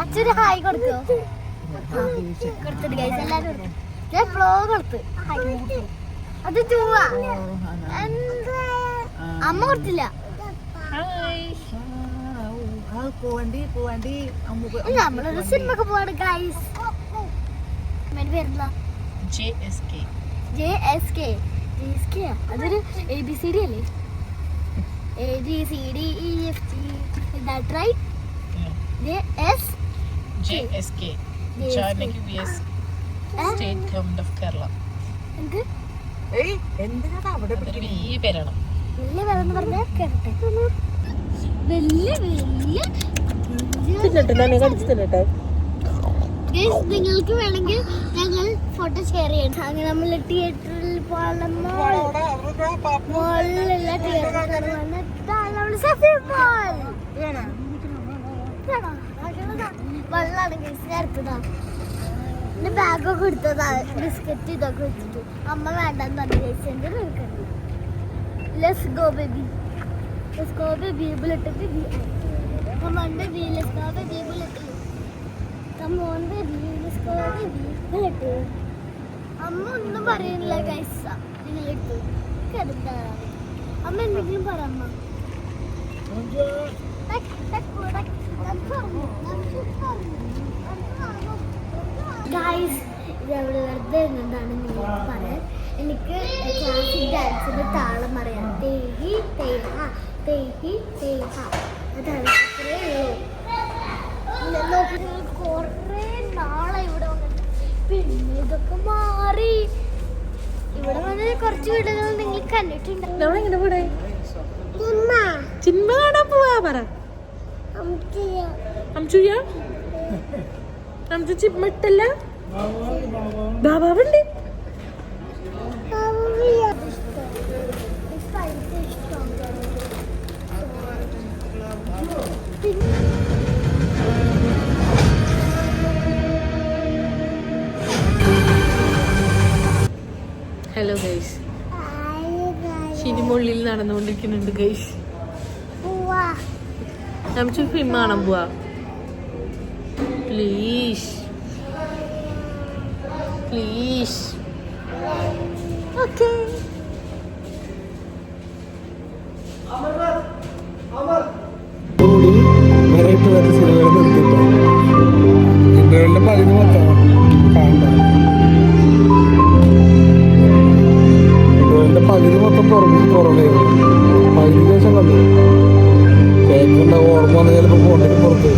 അച്ഛന് ഹായ് കൊടുക്കോ കൊടുത്തിട്ട് ഗൈസ് എല്ലാരും കൊടുത്ത് അത് ചൂവാ അമ്മ കൊടുത്തില്ല നമ്മളൊരു സിനിമക്ക് പോവാണ് ഗൈസ് പേരെന്താ JSK അതൊരു ABCD അല്ലേ ABCDEFG is that right? JSK Janaki VS State Government of Kerala. വലിയ പേരാണ്. വലിയ പേരെന്ന് പറഞ്ഞാൽ കേട്ടെ വലിയ നിങ്ങൾക്ക് വേണമെങ്കിൽ ഞങ്ങൾ ഫോട്ടോ ഷെയർ ചെയ്യാം. അങ്ങനെ നമ്മൾ തിയേറ്ററിൽ പോകാനുള്ള മോളിലുള്ള തിയേറ്ററിൽ വെള്ളമാണ് എടുത്തതാ എന്റെ ബാഗൊക്കെ എടുത്തതാ ബിസ്ക്കറ്റ് ഇതൊക്കെ വെച്ചിട്ട് അമ്മ വേണ്ടെന്ന് പറഞ്ഞു കഴിച്ചെന്റെ എടുക്കണ്ട let's go baby bullet come on baby let's go baby bullet come on baby let's go baby bullet അമ്മ ഒന്നും പറയുന്നില്ല ഗൈസ് നിങ്ങളെടുത്തു കേട്ടാ അമ്മ എന്തെങ്കിലും പറ അമ്മ ഗൈസ് ഇതെവിടെ വെറുതെ എന്താണ് പറയാൻ എനിക്ക് ക്ലാസിക് ഡാൻസിന്റെ താളം അറിയാം തേഹി തേഹ തേഹി തേഹ അതാണ് കുറേ നാളെ ഇവിടെ വന്നിട്ട് പിന്നെ ഇതൊക്കെ മാറി ഇവിടെ വന്ന് കുറച്ച് വീടുകൾ നിങ്ങൾ കണ്ടിട്ടുണ്ട് ചിന്മ കാണാൻ പോവാ പറ അംജു ചിമ്മട്ടല്ല ബാബാവുണ്ട് ഹലോ ഗൈസ് ശിനിമുള്ളിൽ നടന്നുകൊണ്ടിരിക്കുന്നുണ്ട് ഗൈസ് നമുക്ക് ഫിലിം കാണാൻ പോവാ പ്ലീസ് ഓക്കെ പകുതി മൊത്തം പുറമേ പകുതി ദിവസം കണ്ടു കേൾക്കണ്ട ഓർമ്മ വന്ന് ചിലപ്പോൾ ഫോണിൽ പുറത്ത്